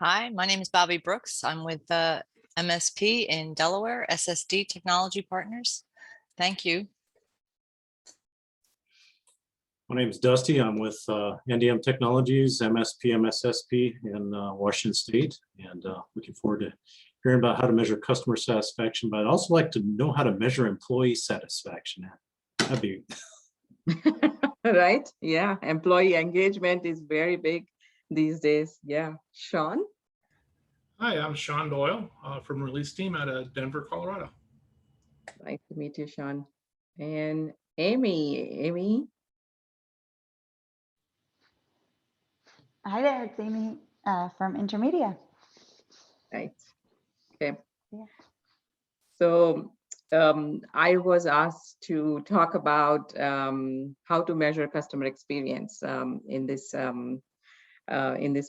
Hi, my name is Bobby Brooks. I'm with MSP in Delaware, SSD Technology Partners. Thank you. My name is Dusty. I'm with NDM Technologies, MSP, MSSP in Washington State, and looking forward to hearing about how to measure customer satisfaction, but I'd also like to know how to measure employee satisfaction. That'd be Right? Yeah, employee engagement is very big these days. Yeah. Sean? Hi, I'm Sean Doyle from Release Team out of Denver, Colorado. Nice to meet you, Sean. And Amy? Hi there, it's Amy from Intermedia. Right. Okay. Yeah. So I was asked to talk about how to measure customer experience in this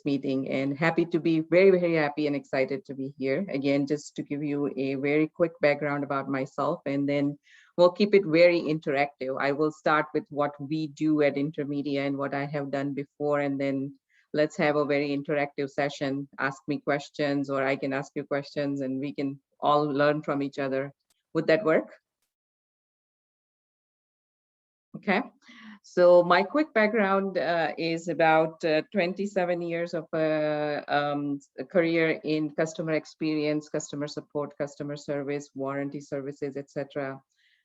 meeting, and happy to be very happy and excited to be here again. Just to give you a very quick background about myself, and then we'll keep it very interactive. I will start with what we do at Intermedia and what I have done before, and then let's have a very interactive session. Ask me questions, or I can ask you questions, and we can all learn from each other. Would that work? Okay. So my quick background is about 27 years of a career in customer experience, customer support, customer service, warranty services, etc.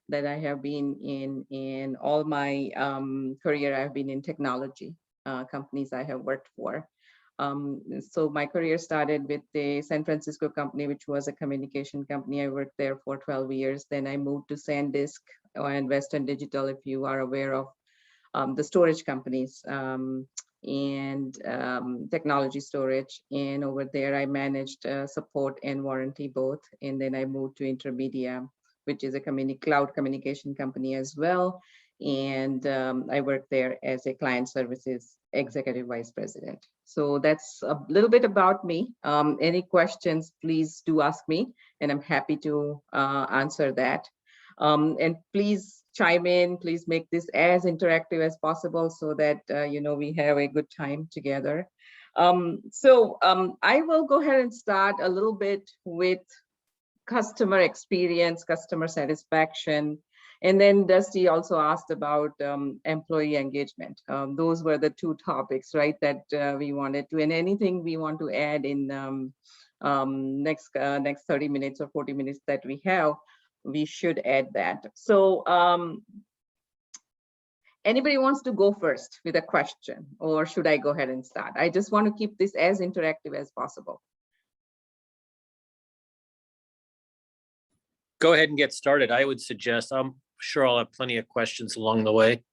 that I have been in all my career. I've been in technology companies I have worked for. So my career started with the San Francisco company, which was a communication company. I worked there for 12 years. Then I moved to SanDisk and Western Digital, if you are aware of the storage companies and technology storage. And over there, I managed support and warranty both. And then I moved to Intermedia, which is a cloud communication company as well. And I worked there as a client services executive vice president. So that's a little bit about me. Any questions, please do ask me, and I'm happy to answer that. And please chime in, please make this as interactive as possible so that we have a good time together. I will go ahead and start a little bit with customer experience, customer satisfaction. And then Dusty also asked about employee engagement. Those were the two topics, right, that we wanted to, and anything we want to add in next 30 minutes or 40 minutes that we have, we should add that. So anybody wants to go first with a question, or should I go ahead and start? I just want to keep this as interactive as possible. Go ahead and get started. I would suggest, I'm sure I'll have plenty of questions along the way.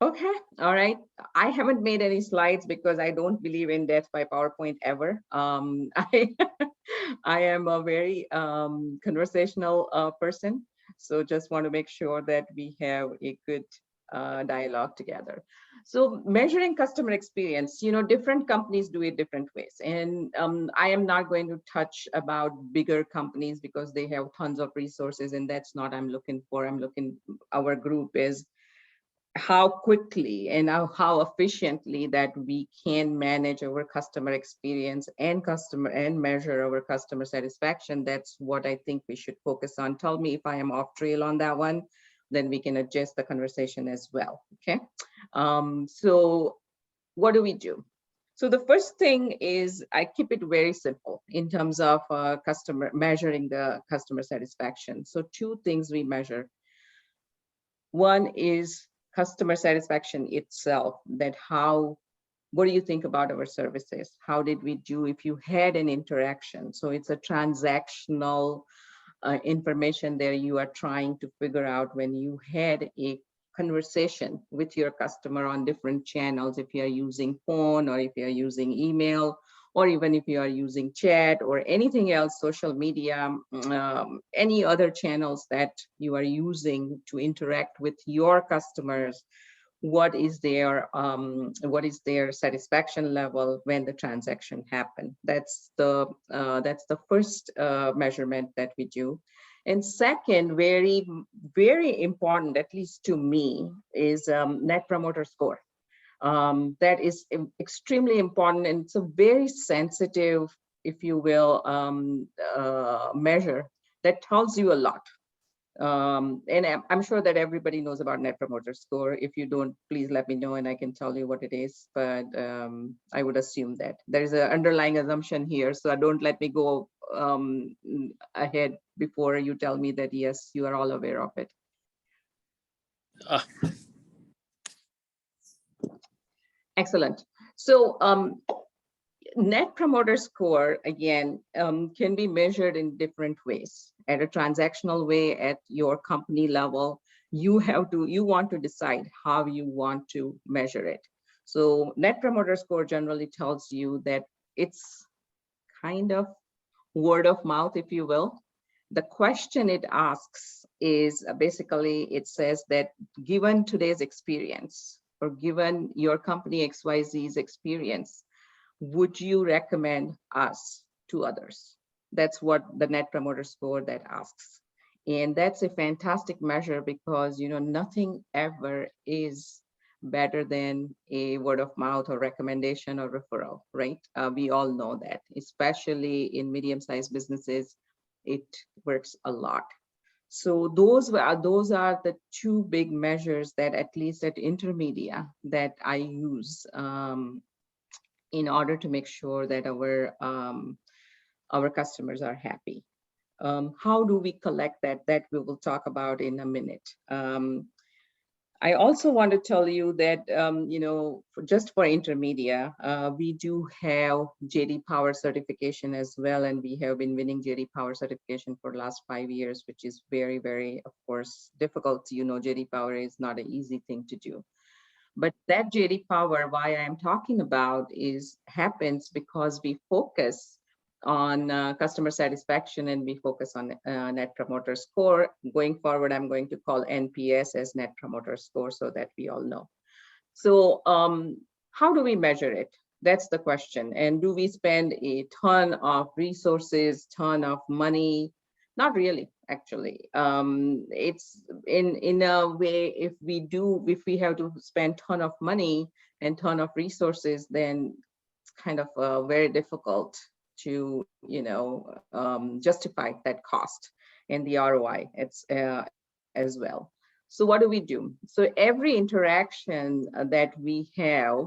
Okay, all right. I haven't made any slides because I don't believe in death by PowerPoint ever. I am a very conversational person. So just want to make sure that we have a good dialogue together. So measuring customer experience, different companies do it different ways. And I am not going to touch about bigger companies because they have tons of resources, and that's not I'm looking for. Our group is how quickly and how efficiently that we can manage our customer experience and measure our customer satisfaction. That's what I think we should focus on. Tell me if I am off trail on that one, then we can adjust the conversation as well. Okay. So what do we do? So the first thing is I keep it very simple in terms of measuring the customer satisfaction. So two things we measure. One is customer satisfaction itself, what do you think about our services? How did we do if you had an interaction? So it's a transactional information there you are trying to figure out when you had a conversation with your customer on different channels, if you are using phone or if you are using email, or even if you are using chat or anything else, social media, any other channels that you are using to interact with your customers. What is their satisfaction level when the transaction happened? That's the first measurement that we do. And second, very important, at least to me, is Net Promoter Score. That is extremely important, and it's a very sensitive, if you will, measure that tells you a lot. And I'm sure that everybody knows about Net Promoter Score. If you don't, please let me know and I can tell you what it is. But I would assume that there is an underlying assumption here. So don't let me go ahead before you tell me that, yes, you are all aware of it. Uh, Excellent. So Net Promoter Score, again, can be measured in different ways. At a transactional way, at your company level, you want to decide how you want to measure it. So Net Promoter Score generally tells you that it's kind of word of mouth, if you will. The question it asks is basically, it says that given today's experience, or given your company XYZ's experience, would you recommend us to others? That's what the Net Promoter Score that asks. And that's a fantastic measure because, you know, nothing ever is better than a word of mouth or recommendation or referral, right? We all know that, especially in medium-sized businesses, it works a lot. So those are the two big measures that, at least at Intermedia, that I use in order to make sure that our customers are happy. How do we collect that? That we will talk about in a minute. I also want to tell you that, you know, just for Intermedia, we do have JD Power certification as well, and we have been winning JD Power certification for the last 5 years, which is very, very, of course, difficult. You know, JD Power is not an easy thing to do. But that JD Power, why I'm talking about, happens because we focus on customer satisfaction and we focus on Net Promoter Score. Going forward, I'm going to call NPS as Net Promoter Score so that we all know. So how do we measure it? That's the question. And do we spend a ton of resources, ton of money? Not really, actually. It's in a way, if we have to spend ton of money and ton of resources, then it's kind of very difficult to, you know, justify that cost and the ROI as well. So what do we do? So every interaction that we have,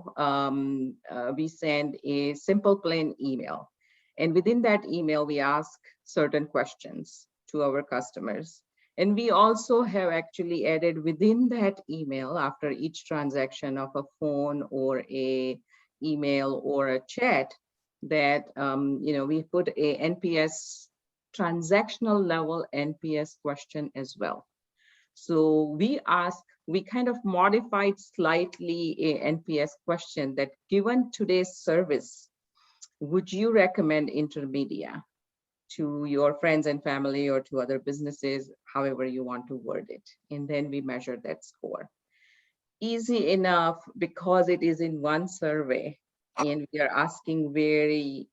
we send a simple plain email. And within that email, we ask certain questions to our customers. And we also have actually added within that email, after each transaction of a phone or a email or a chat, that you know, we put a NPS, transactional level NPS question as well. So we kind of modified slightly a NPS question that, given today's service, would you recommend Intermedia to your friends and family or to other businesses, however you want to word it? And then we measure that score. Easy enough because it is in one survey and we are asking very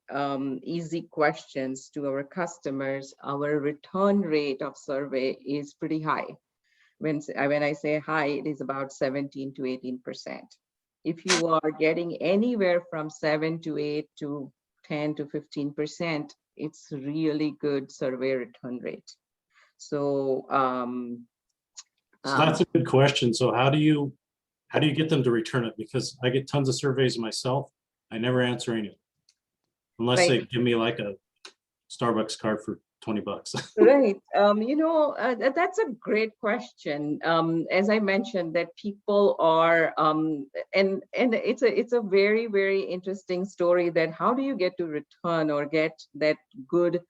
easy questions to our customers. Our return rate of survey is pretty high. When I say high, it is about 17 to 18%. If you are getting anywhere from 7 to 8 to 10 to 15%, it's really good survey return rate. So, So that's a good question. So how do you get them to return it? Because I get tons of surveys myself. I never answer any, unless right. they give me like a Starbucks card for $20. Right. You know, that's a great question. As I mentioned, that people are, and it's a very, very interesting story, that how do you get to return or get that good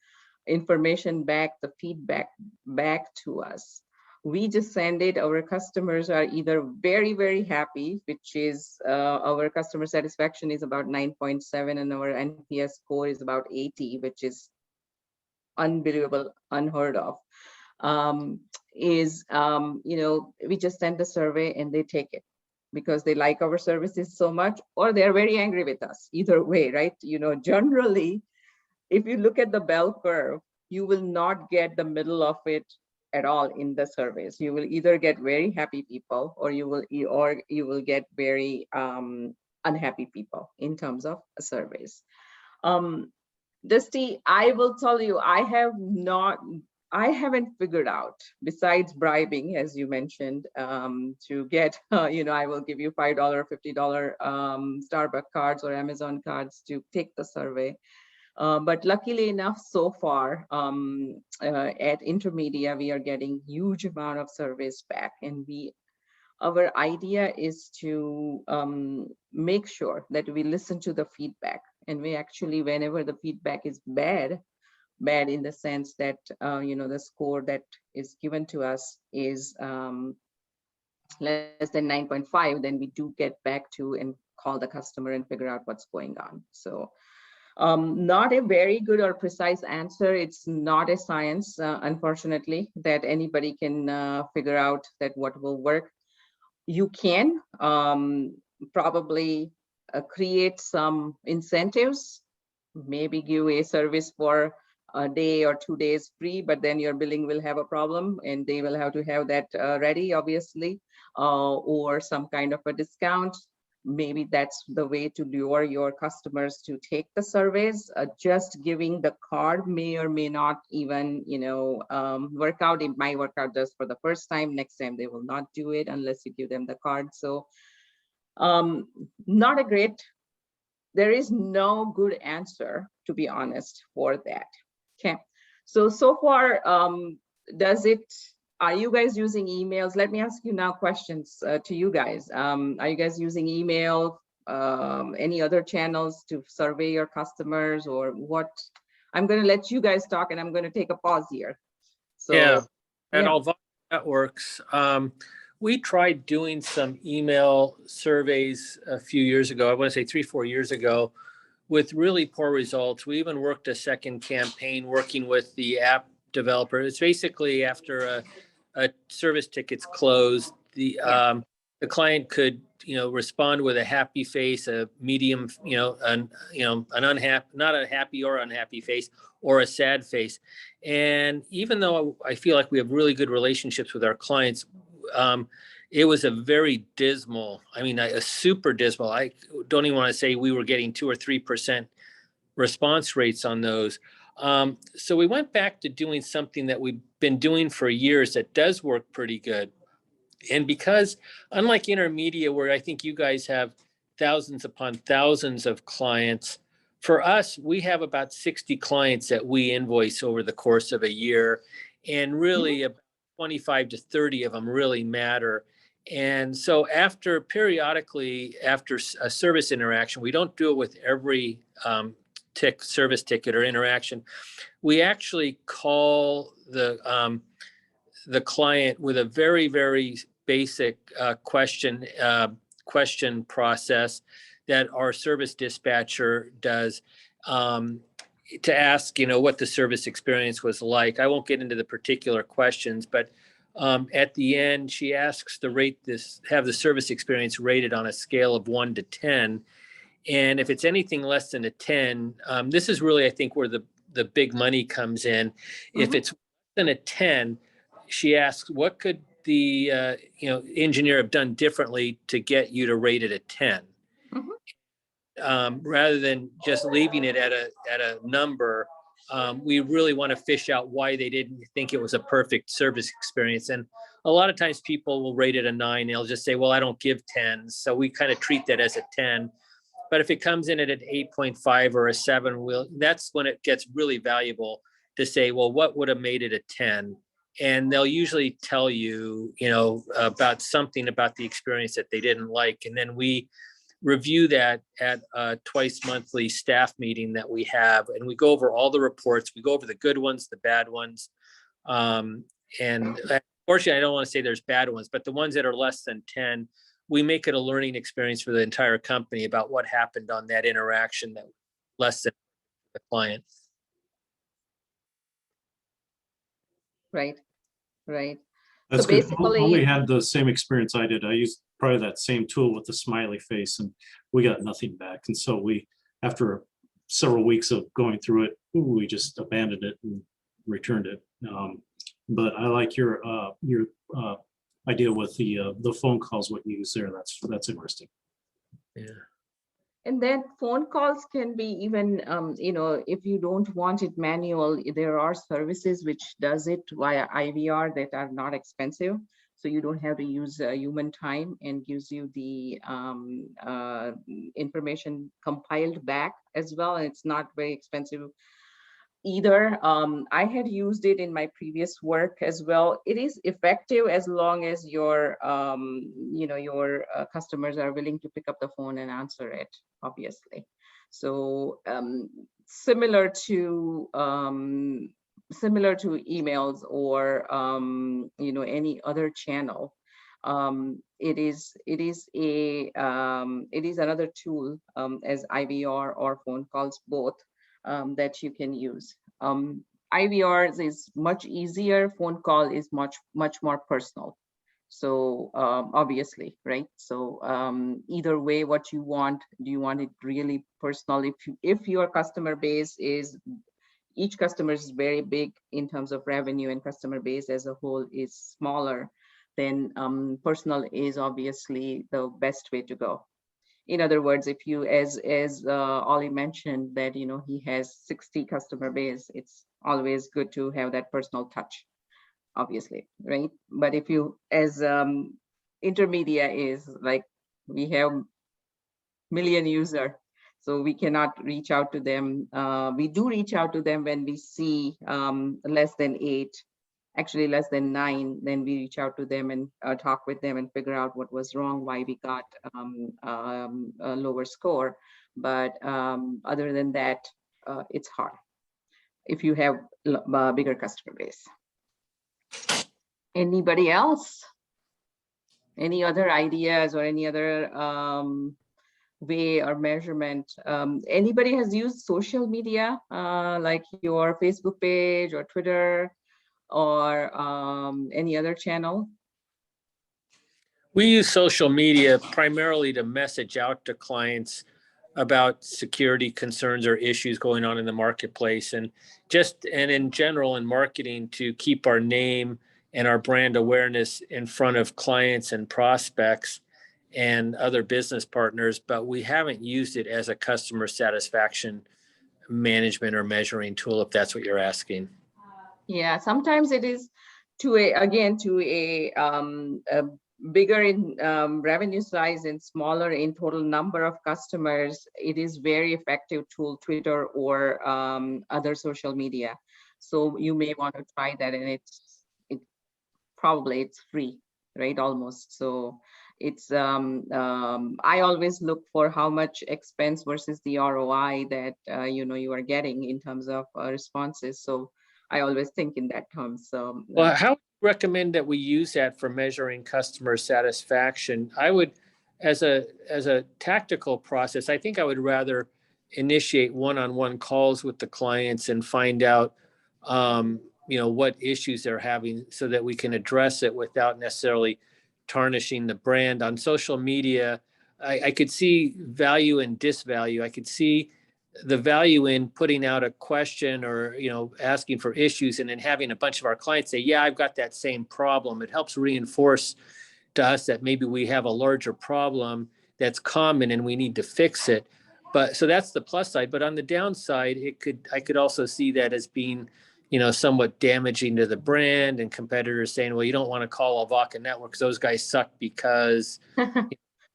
information back, the feedback back to us? We just send it. Our customers are either very, very happy, which is our customer satisfaction is about 9.7 and our NPS score is about 80, which is unbelievable, unheard of. You know, we just send the survey and they take it because they like our services so much, or they're very angry with us. Either way, right? You know, generally, if you look at the bell curve, you will not get the middle of it at all in the surveys. You will either get very happy people, or you will get very unhappy people in terms of surveys. Dusty, I will tell you, I haven't figured out, besides bribing, as you mentioned, to get, I will give you $5, $50 Starbucks cards or Amazon cards to take the survey. But luckily enough, so far at Intermedia, we are getting huge amount of surveys back, and our idea is to make sure that we listen to the feedback, and we actually, whenever the feedback is bad in the sense that the score that is given to us is less than 9.5, then we do get back to and call the customer and figure out what's going on. So not a very good or precise answer. It's not a science, unfortunately, that anybody can figure out that what will work. You can probably create some incentives, maybe give a service for a day or 2 days free, but then your billing will have a problem and they will have to have that ready, obviously, or some kind of a discount. Maybe that's the way to lure your customers to take the surveys. Just giving the card may or may not even, work out. It might work out just for the first time. Next time they will not do it unless you give them the card. So not a great, there is no good answer, to be honest, for that. Okay, so far, are you guys using emails? Let me ask you now questions to you guys. Are you guys using email, any other channels to survey your customers, or what? I'm going to let you guys talk, and I'm going to take a pause here. So, Yeah, at Alvaro Networks, we tried doing some email surveys a few years ago. I want to say 3-4 years ago, with really poor results. We even worked a second campaign working with the app developer. It's basically after a service ticket's closed, the client could respond with a happy face, a medium, an unhappy, not a happy or unhappy face, or a sad face. And even though I feel like we have really good relationships with our clients, it was a very dismal, a super dismal. I don't even want to say we were getting 2 or 3% response rates on those. So we went back to doing something that we've been doing for years that does work pretty good. And because unlike Intermedia, where I think you guys have thousands upon thousands of clients, for us, we have about 60 clients that we invoice over the course of a year. And really about 25 to 30 of them really matter. And so periodically after a service interaction, we don't do it with every service ticket or interaction. We actually call the client with a very, very basic question process that our service dispatcher does to ask, what the service experience was like. I won't get into the particular questions, but at the end, she asks to have the service experience rated on a scale of 1 to 10. And if it's anything less than a 10, this is really, I think, where the big money comes in. If it's less than a 10, she asks, what could the engineer have done differently to get you to rate it a 10? Rather than just leaving it at a number, we really want to fish out why they didn't think it was a perfect service experience. And a lot of times people will rate it a 9. They'll just say, well, I don't give 10s. So we kind of treat that as a 10. But if it comes in at an 8.5 or a 7, that's when it gets really valuable to say, well, what would have made it a 10? And they'll usually tell you, about something about the experience that they didn't like. And then we review that at a twice monthly staff meeting that we have. And we go over all the reports. We go over the good ones, the bad ones. And unfortunately, I don't want to say there's bad ones, but the ones that are less than 10, we make it a learning experience for the entire company about what happened on that interaction that less than the client. Right. That's So good. basically, Only had the same experience I did. I used probably that same tool with the smiley face, and we got nothing back. And so after several weeks of going through it, we just abandoned it and returned it. But I like your idea with the phone calls, what you use there. That's interesting. Yeah. And then phone calls can be even, if you don't want it manual, there are services which does it via IVR that are not expensive. So you don't have to use human time, and gives you the information compiled back as well. And it's not very expensive either. I had used it in my previous work as well. It is effective as long as your customers are willing to pick up the phone and answer it, obviously. So similar to emails or any other channel. It is another tool as IVR or phone calls both, that you can use. IVR is much easier. Phone call is much more personal. So obviously, right? So either way, what you want, do you want it really personal? If your customer base is, each customer is very big in terms of revenue, and customer base as a whole is smaller, then personal is obviously the best way to go. In other words, if you, as Ollie mentioned, that he has 60 customer base, it's always good to have that personal touch, obviously, right? But if you, as Intermedia is like, we have million user, so we cannot reach out to them. We do reach out to them when we see less than 8, actually less than 9, then we reach out to them and talk with them and figure out what was wrong, why we got a lower score. But other than that, it's hard if you have a bigger customer base. Anybody else? Any other ideas or any other way or measurement? Anybody has used social media, like your Facebook page or Twitter, or any other channel? We use social media primarily to message out to clients about security concerns or issues going on in the marketplace, and in general in marketing, to keep our name and our brand awareness in front of clients and prospects and other business partners. But we haven't used it as a customer satisfaction management or measuring tool, if that's what you're asking. Yeah, sometimes it is to a bigger in revenue size and smaller in total number of customers. It is very effective tool, Twitter or other social media. So you may want to try that, and it's free, right? Almost. So it's I always look for how much expense versus the ROI that you are getting in terms of responses. So I always think in that terms. So well, how would you recommend that we use that for measuring customer satisfaction? I would, as a tactical process, I think I would rather initiate one-on-one calls with the clients and find out what issues they're having, so that we can address it without necessarily tarnishing the brand. On social media, I could see value and disvalue. I could see the value in putting out a question or asking for issues, and then having a bunch of our clients say, yeah, I've got that same problem. It helps reinforce to us that maybe we have a larger problem that's common and we need to fix it. But so that's the plus side. But on the downside, I could also see that as being somewhat damaging to the brand, and competitors saying, well, you don't want to call Avaca Networks, those guys suck because they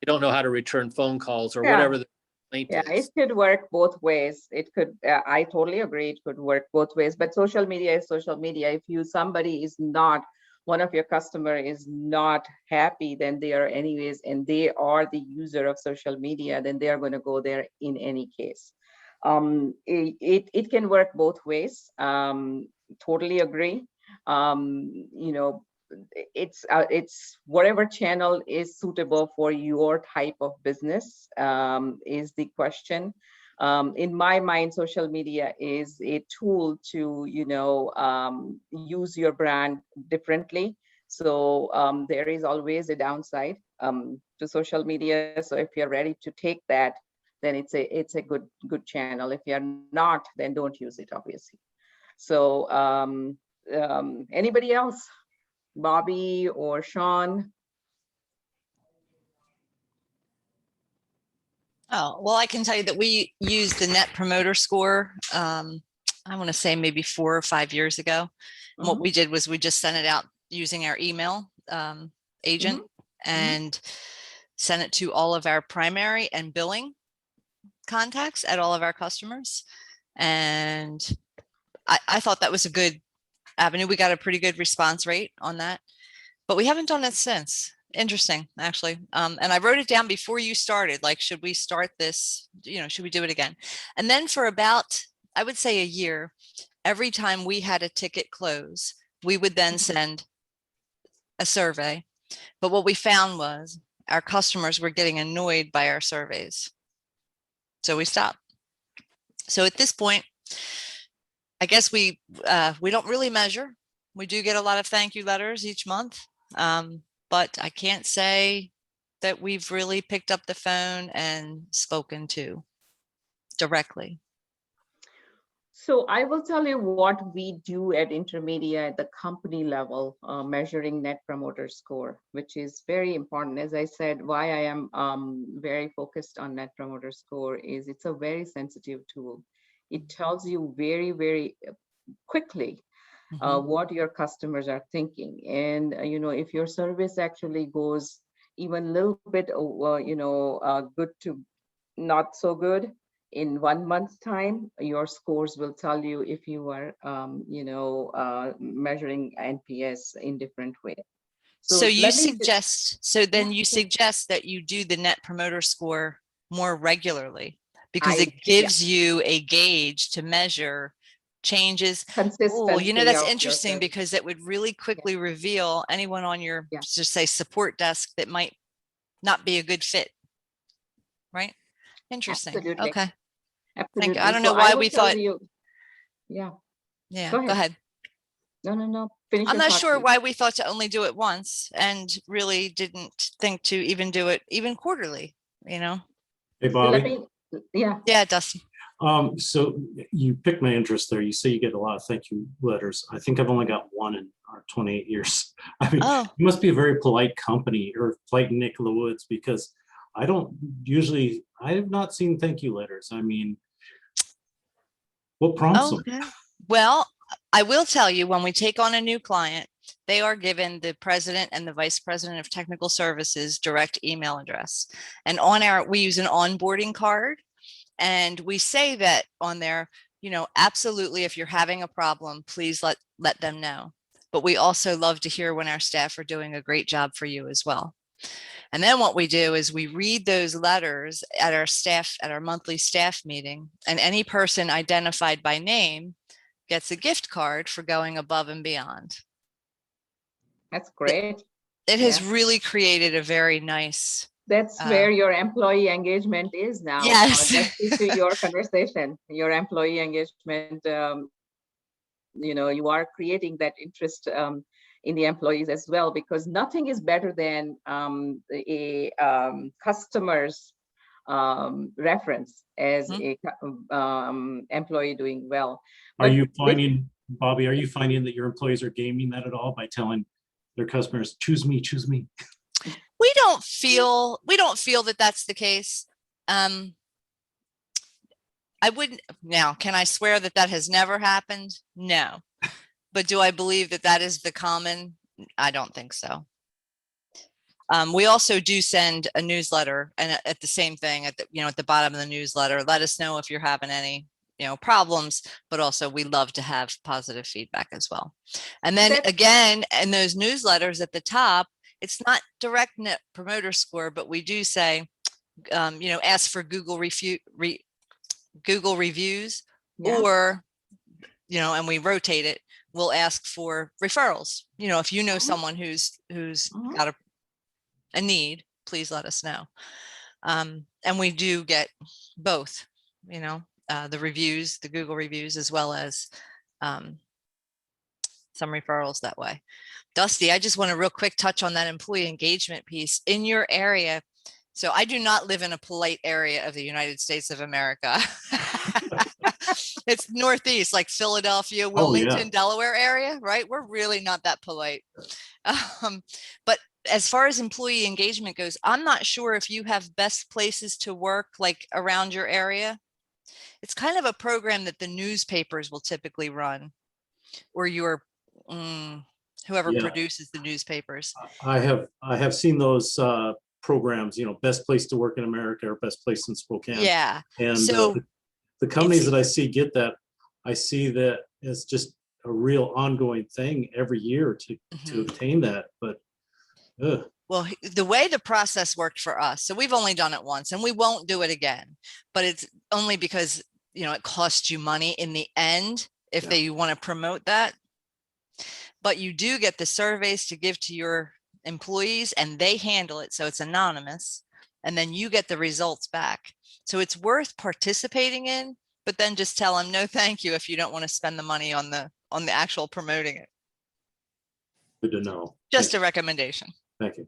don't know how to return phone calls, or whatever the complaint is. It could work both ways. It could, I totally agree, it could work both ways. But social media is social media. If somebody is not, one of your customer is not happy, then they are anyways, and they are the user of social media, then they are going to go there in any case. It can work both ways. Totally agree. It's whatever channel is suitable for your type of business is the question. In my mind, social media is a tool to use your brand differently. So there is always a downside to social media. So if you're ready to take that, then it's a good channel. If you're not, then don't use it, obviously. So Anybody else? Bobby or Sean? Oh, well, I can tell you that we used the Net Promoter Score. I want to say maybe 4 or 5 years ago. And what Mhm. we did was we just sent it out using our email agent and sent it to all of our primary and billing contacts at all of our customers. And I thought that was a good avenue. We got a pretty good response rate on that, but we haven't done it since. Interesting, actually. And I wrote it down before you started, like, should we start this? Should we do it again? And then for about, I would say, a year, every time we had a ticket close, we would then send a survey. But what we found was our customers were getting annoyed by our surveys. So we stopped. So at this point, I guess we don't really measure. We do get a lot of thank you letters each month. But I can't say that we've really picked up the phone and spoken to directly. So I will tell you what we do at Intermedia at the company level, measuring Net Promoter Score, which is very important. As I said, why I am very focused on Net Promoter Score is it's a very sensitive tool. It tells you very, very quickly what your customers are thinking. And, if your service actually goes even a little bit, good to not so good in 1 month's time, your scores will tell you if you are, measuring NPS in different way. So you let me suggest, then you suggest that you do the Net Promoter Score more regularly because it gives you a gauge to measure changes. Oh, consistency. that's of your interesting service. because it would really quickly reveal anyone on your, just say, support desk that might not be a good fit. Right? Interesting. Absolutely. Okay. Absolutely. Thank you. I don't So know why will we tell thought. you- Yeah. Yeah, Go go ahead. No. Finish I'm your not thought, sure please. why we thought to only do it once and really didn't think to even do it even quarterly, Hey, So Bobby. let me, yeah. Yeah, Dusty. So you piqued my interest there. You say you get a lot of thank you letters. I think I've only got one in our 28 years. I mean, Oh. you must be a very polite company or polite Nick of the Woods because I have not seen thank you letters. I mean, what prompts them? Okay. Well, I will tell you, when we take on a new client, they are given the president and the vice president of technical services direct email address. And we use an onboarding card. And we say that on there, absolutely, if you're having a problem, please let them know. But we also love to hear when our staff are doing a great job for you as well. And then what we do is we read those letters at our monthly staff meeting, and any person identified by name gets a gift card for going above and beyond. That's great. It has really created a very nice. That's where your employee engagement is now. Yes. That's to your conversation, your employee engagement. You are creating that interest in the employees as well, because nothing is better than a customer's reference as a employee doing well. Are you finding, Bobby, that your employees are gaming that at all by telling their customers, choose me, choose me? We don't feel that that's the case. I wouldn't. Now, can I swear that has never happened? No. But do I believe that is the common? I don't think so. We also do send a newsletter, and at the same thing at the bottom of the newsletter, let us know if you're having any problems, but also we love to have positive feedback as well. And then again, in those newsletters at the top, it's not direct Net Promoter Score, but we do say, ask for Google reviews, or, and we rotate it. We'll ask for referrals. If you know someone who's got a need, please let us know. And we do get both, the reviews, the Google reviews, as well as some referrals that way. Dusty, I just want to real quick touch on that employee engagement piece in your area. So I do not live in a polite area of the United States of America. It's Northeast, like Philadelphia, Oh, yeah. Wilmington, Delaware area, right? We're really not that polite. But as far as employee engagement goes, I'm not sure if you have best places to work like around your area. It's kind of a program that the newspapers will typically run, or whoever Yeah. produces the newspapers. I have seen those programs, best place to work in America or best place in Spokane. Yeah. And So the companies that I see get that, I see that as just a real ongoing thing every year to Mhm. obtain that. But Well, the way the process worked for us, so we've only done it once and we won't do it again, but it's only because, it costs you money in the end if Yeah. they want to promote that. But you do get the surveys to give to your employees and they handle it. So it's anonymous and then you get the results back. So it's worth participating in, but then just tell them no, thank you if you don't want to spend the money on the actual promoting it. good to know. Just a recommendation. Thank you.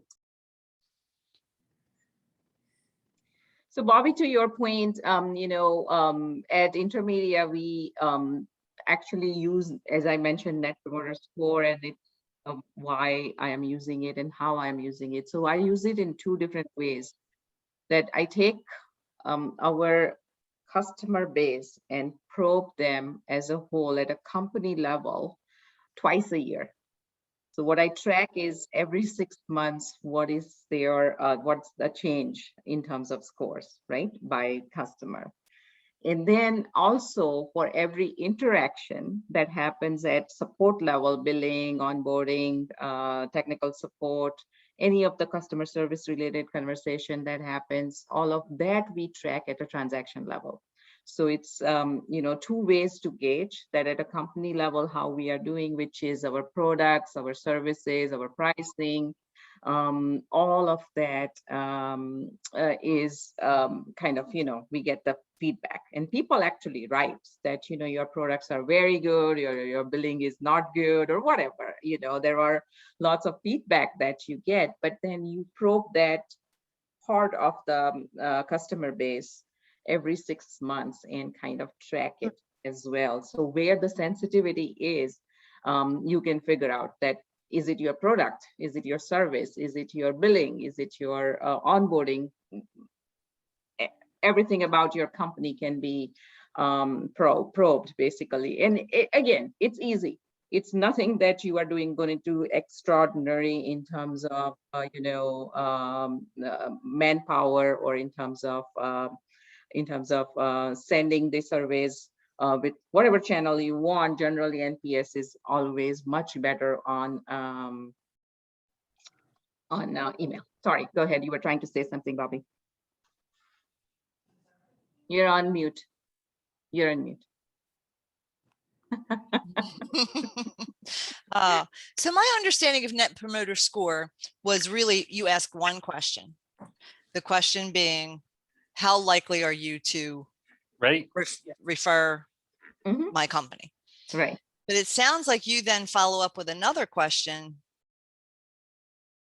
So Bobby, to your point, at Intermedia, we actually use, as I mentioned, Net Promoter Score, and it's why I am using it and how I'm using it. So I use it in two different ways. That I take our customer base and probe them as a whole at a company level twice a year. So what I track is every 6 months, what's the change in terms of scores, right, by customer. And then also for every interaction that happens at support level, billing, onboarding, technical support, any of the customer service related conversation that happens, all of that we track at a transaction level. So it's, two ways to gauge that at a company level, how we are doing, which is our products, our services, our pricing, all of that is kind of, we get the feedback, and people actually write that, your products are very good, your billing is not good, or whatever, there are lots of feedback that you get, but then you probe that part of the customer base every 6 months and kind of track it as well. So where the sensitivity is, you can figure out that, is it your product? Is it your service? Is it your billing? Is it your onboarding? Everything about your company can be probed basically. And again, it's easy. It's nothing that you are going to do extraordinary in terms of, manpower, or in terms of sending the surveys with whatever channel you want. Generally, NPS is always much better on email. Sorry, go ahead. You were trying to say something, Bobby. You're on mute. You're on mute. So my understanding of Net Promoter Score was really, you ask one question. The question being, how likely are you to refer Mhm. my company? Right. But it sounds like you then follow up with another question,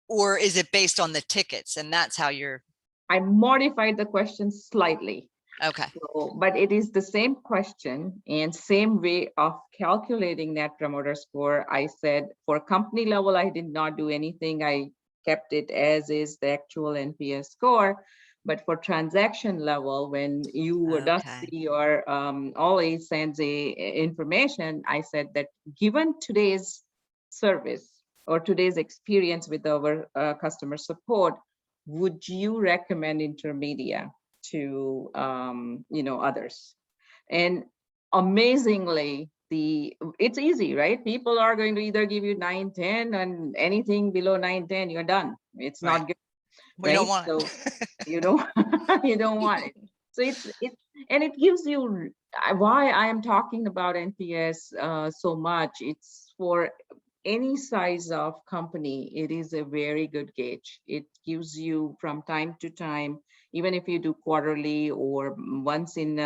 or is it based on the tickets and that's how you're? I modified the question slightly. Okay. So, but it is the same question and same way of calculating Net Promoter Score. I said for company level, I did not do anything. I kept it as is, the actual NPS score. But for transaction level, when you or Dusty or always sends a information, I said that given today's service or today's experience with our customer support, would you recommend Intermedia to others? And amazingly, it's easy, right? People are going to either give you 9, 10, and anything below 9, 10, you're done. It's not good. We don't want it. You don't want it. So it gives you why I am talking about NPS so much. It's for any size of company, it is a very good gauge. It gives you from time to time, even if you do quarterly or once in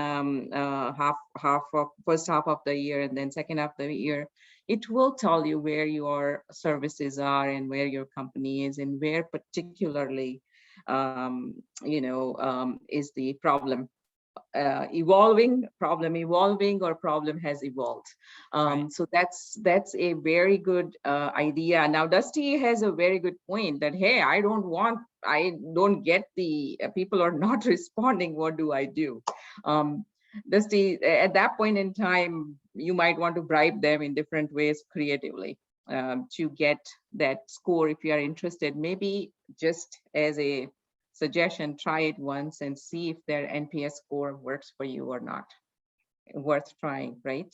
first half of the year and then second half of the year, it will tell you where your services are and where your company is and where particularly is the problem evolving, or problem has evolved. So that's a very good idea. Now, Dusty has a very good point that, hey, I don't get the people are not responding. What do I do? Dusty, at that point in time, you might want to bribe them in different ways creatively to get that score. If you are interested, maybe just as a suggestion, try it once and see if their NPS score works for you or not. Worth trying, right?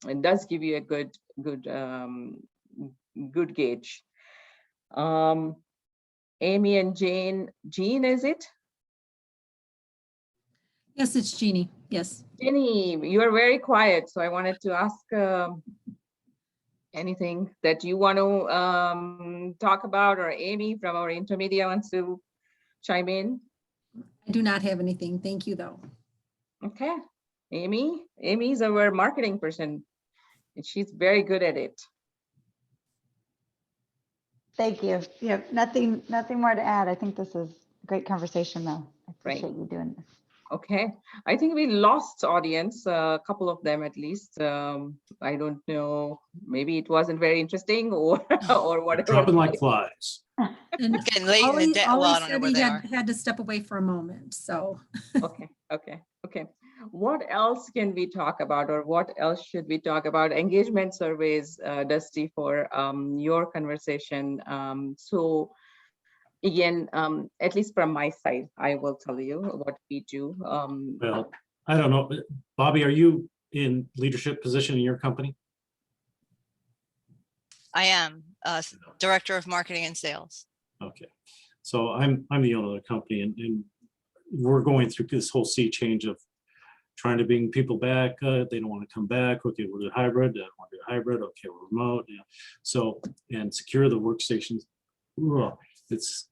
It does give you a good gauge. Amy and Jane, Jean, is it? Yes, it's Jeannie. Yes. Jenny, you are very quiet, so I wanted to ask anything that you want to talk about, or Amy from our intermedia wants to chime in. I do not have anything. Thank you, though. Okay, Amy's our marketing person, and she's very good at it. Thank you. Yeah, nothing more to add. I think this is a great conversation, though. I Right. appreciate you doing this. Okay, I think we lost audience, a couple of them at least. I don't know, maybe it wasn't very interesting or whatever. Dropping like flies. And Getting late in the Ollie day. Well, I don't know said where he they are. had to step away for a moment, so. Okay. What else can we talk about, or what else should we talk about? Engagement surveys, Dusty, for your conversation. So again, at least from my side, I will tell you what we do. Well, I don't know. Bobby, are you in leadership position in your company? I am Director of Marketing and Sales. Okay, so I'm the owner of the company, and we're going through this whole sea change of trying to bring people back. They don't want to come back. Okay, we'll do hybrid. They don't want to do hybrid. Okay, we're remote. Yeah. So, and secure the workstations. Ugh, it's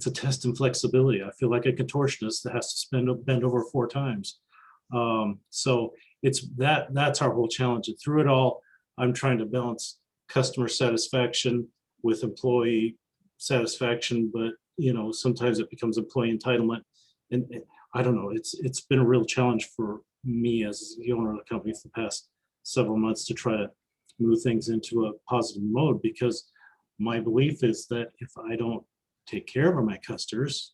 a test in flexibility. I feel like a contortionist that has to bend over 4 times. So that's our whole challenge. And through it all, I'm trying to balance customer satisfaction with employee satisfaction, but sometimes it becomes employee entitlement. And I don't know, it's been a real challenge for me as the owner of the company for the past several months to try to move things into a positive mode, because my belief is that if I don't take care of my customers,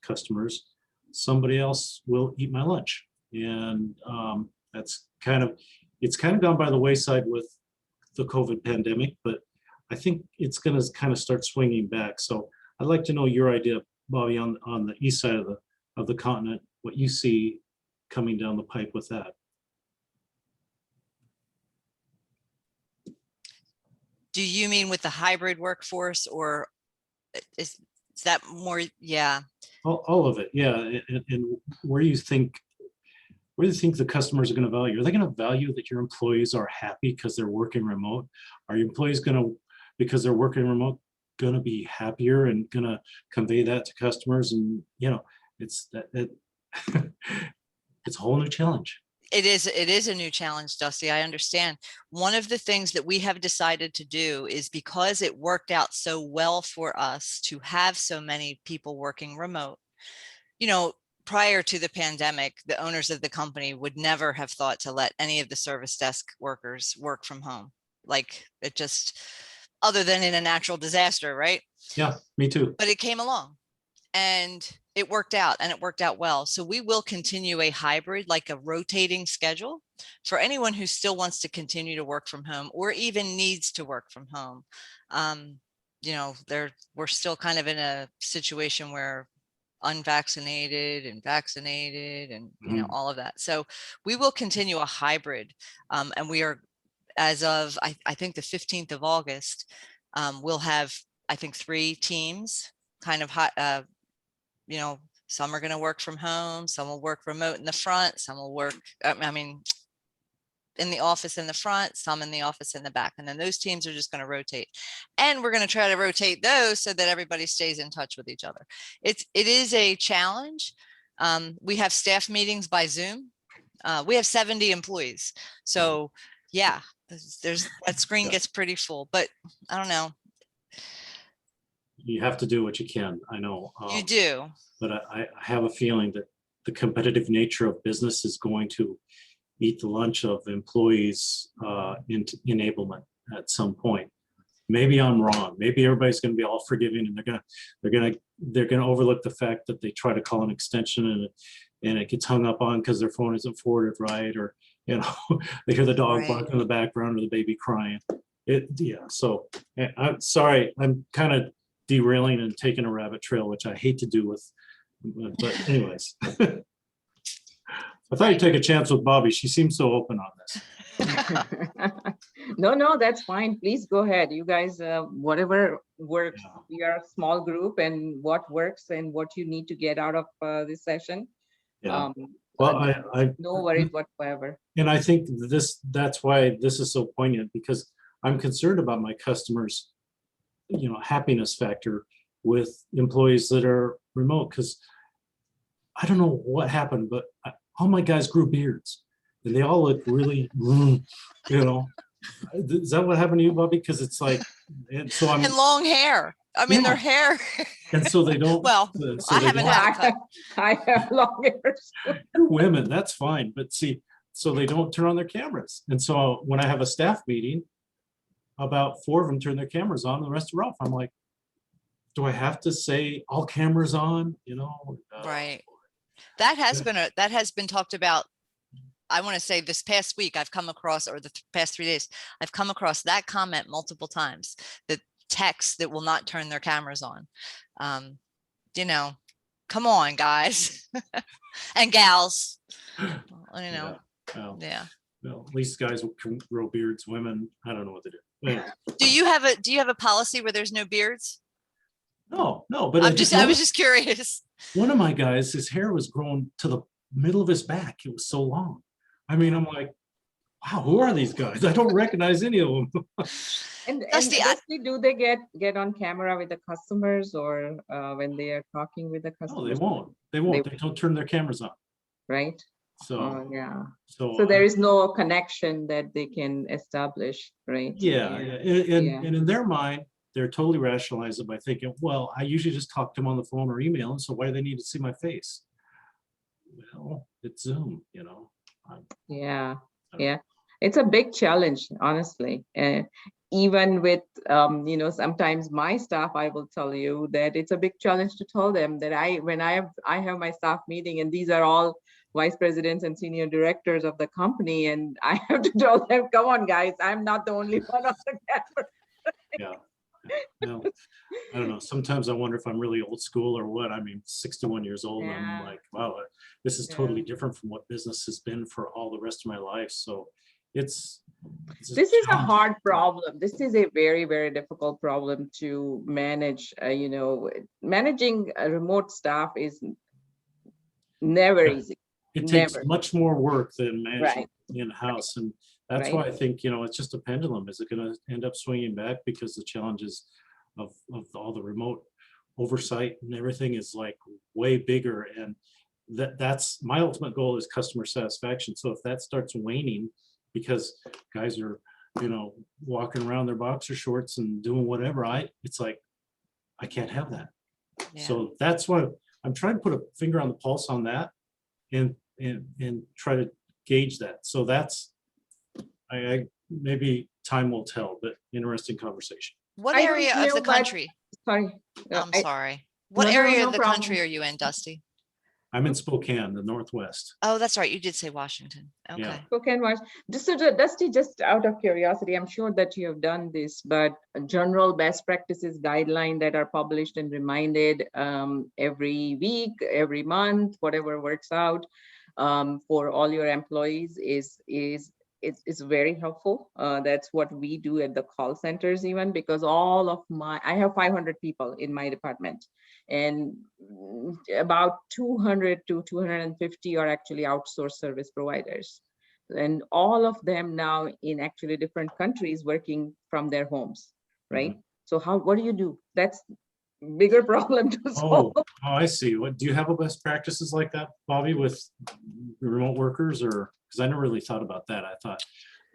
somebody else will eat my lunch. And it's kind of gone by the wayside with the COVID pandemic, but I think it's going to kind of start swinging back. So I'd like to know your idea, Bobby, on the east side of the continent, what you see coming down the pipe with that. Do you mean with the hybrid workforce, or is that more? Yeah. All of it, yeah. And where do you think the customers are going to value? Are they going to value that your employees are happy because they're working remote? Are your employees going to, because they're working remote, going to be happier and going to convey that to customers? And it's it's a whole new challenge. It is a new challenge, Dusty. I understand. One of the things that we have decided to do is, because it worked out so well for us to have so many people working remote, prior to the pandemic, the owners of the company would never have thought to let any of the service desk workers work from home. Like, it just, other than in a natural disaster, right? Yeah, me too. But it came along and it worked out, and it worked out well. So we will continue a hybrid, like a rotating schedule, for anyone who still wants to continue to work from home or even needs to work from home. We're still kind of in a situation where unvaccinated and vaccinated and all of that. So we will continue a hybrid, and we are, as of I think the 15th of August, we'll have, I think, 3 teams kind of some are going to work from home, some will work remote in the front, some will work in the office in the front, some in the office in the back, and then those teams are just going to rotate, and we're going to try to rotate those so that everybody stays in touch with each other. It is a challenge. We have staff meetings by Zoom. We have 70 employees, so yeah, there's that screen gets pretty full, but I don't know. You have to do what you can. I know. You do. But I have a feeling that the competitive nature of business is going to eat the lunch of employees into enablement at some point. Maybe I'm wrong. Maybe everybody's going to be all forgiving, and they're going to overlook the fact that they try to call an extension and it gets hung up on because their phone isn't forwarded right, or they hear the dog Right. barking in the background or the baby crying. So I'm sorry, I'm kind of derailing and taking a rabbit trail, which I hate to do but anyways. I thought you'd take a chance with Bobby. She seems so open on this. No, that's fine. Please go ahead. You guys, whatever works. Yeah. We are a small group, and what works and what you need to get out of this session. Yeah. Well, No worries whatsoever. and I think that's why this is so poignant, because I'm concerned about my customers, happiness factor with employees that are remote, because I don't know what happened, but all my guys grew beards and they all look really, is that what happened to you, Bobby? Because it's like, and so And long hair. I mean, their hair. and so they don't. Well, so I they haven't don't- had a cut. I have long hairs. You're women, that's fine. But see, so they don't turn on their cameras. And so when I have a staff meeting, about 4 of them turn their cameras on, the rest are off. I'm like, do I have to say all cameras on? Right. That has been talked about. I want to say this past week, I've come across, or the past 3 days, I've come across that comment multiple times, that texts that will not turn their cameras on. Come on, guys and gals, Yeah. Well, yeah. at least guys can grow beards. Women, I don't know what to do. Anyway. Do you have a policy where there's no beards? No, but I was just curious. one of my guys, his hair was growing to the middle of his back. It was so long. I mean, I'm like, wow, who are these guys? I don't recognize any of them. And Dusty, Dusty, do they get on camera with the customers, or when they are talking with the No, customers? they won't. They don't turn their cameras on. Right? So, Yeah. so So there is no connection that they can establish, right? yeah. Yeah. And in their mind, they're totally rationalized it by thinking, well, I usually just talk to them on the phone or email, and so why do they need to see my face? Well, it's Zoom, Yeah. It's a big challenge, honestly. Even with, sometimes my staff, I will tell you that it's a big challenge to tell them that when I have my staff meeting, and these are all vice presidents and senior directors of the company, and I have to tell them, come on, guys, I'm not the only one on the camera. Yeah. Well, I don't know. Sometimes I wonder if I'm really old school or what. I mean, 61 years old. And I'm Yeah. like, wow, this is totally different from what business has been for all the rest of my life. So it's This is a challenge. hard problem. This is a very, very difficult problem to manage. Managing a remote staff is never Yeah. easy. It takes Never. much more work than managing Right. in-house. And that's Right. why I think, it's just a pendulum. Is it going to end up swinging back because the challenges of all the remote oversight and everything is like way bigger? And that's my ultimate goal is customer satisfaction. So if that starts waning because guys are, walking around their boxer shorts and doing whatever, it's like, I can't have that. Yeah. So that's why I'm trying to put a finger on the pulse on that and try to gauge that. So that's, I maybe time will tell, but interesting conversation. What I don't area of feel the that- country? Sorry. I'm I- sorry. What No, area no of the problem. country are you in, Dusty? I'm in Spokane, the Northwest. Oh, that's right. You did say Washington. Okay. Yeah. Spokane, just so Dusty, just out of curiosity, I'm sure that you have done this, but general best practices guideline that are published and reminded every week, every month, whatever works out for all your employees is very helpful. That's what we do at the call centers, even because I have 500 people in my department, and about 200 to 250 are actually outsourced service providers. And all of them now in actually different countries working from their homes, right? So what do you do? That's bigger problem to solve. Oh, I see. What, do you have a best practices like that, Bobby, with remote workers? Or, because I never really thought about that. I thought,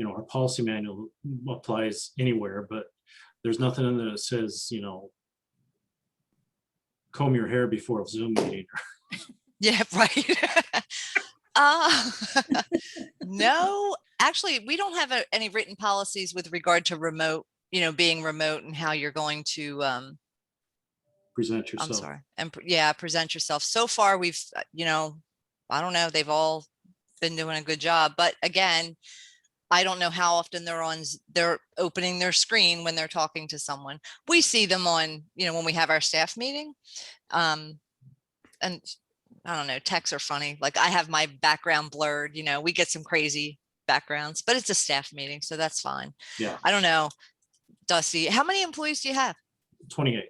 our policy manual applies anywhere, but there's nothing in there that says, comb your hair before a Zoom meeting. Yeah, right. Uh, no, actually, we don't have any written policies with regard to remote, being remote and how you're going to, Present I'm yourself. sorry, and yeah, present yourself. So far, we've, I don't know, they've all been doing a good job, but again, I don't know how often they're opening their screen when they're talking to someone. We see them on, when we have our staff meeting. And I don't know, texts are funny. Like I have my background blurred, we get some crazy backgrounds, but it's a staff meeting, so that's fine. Yeah, I don't know, Dusty, how many employees do you have? 28.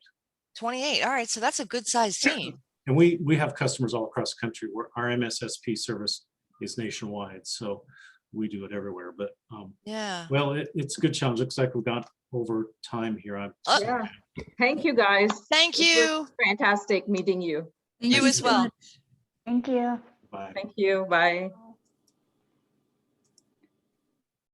28. All right, so that's a good sized team. And we have customers all across the country where our MSSP service is nationwide. So we do it everywhere. But Yeah. well, it's a good challenge. Looks like we've got over time here. Yeah. Thank you, guys. Thank It was you. Fantastic meeting you. Thank You as so well. much. Thank you. Bye. Thank you. Bye.